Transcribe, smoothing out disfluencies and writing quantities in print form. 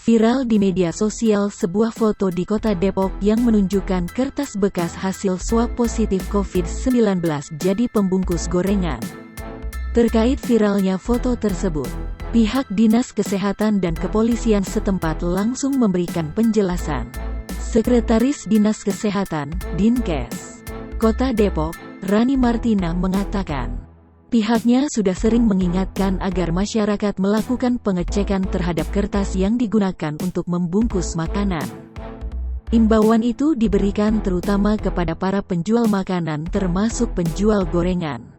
Viral di media sosial sebuah foto di kota Depok yang menunjukkan kertas bekas hasil swab positif COVID-19 jadi pembungkus gorengan. Terkait viralnya foto tersebut, pihak Dinas Kesehatan dan Kepolisian setempat langsung memberikan penjelasan. Sekretaris Dinas Kesehatan, Dinkes Kota Depok, Rani Martina mengatakan, pihaknya sudah sering mengingatkan agar masyarakat melakukan pengecekan terhadap kertas yang digunakan untuk membungkus makanan. Imbauan itu diberikan terutama kepada para penjual makanan termasuk penjual gorengan.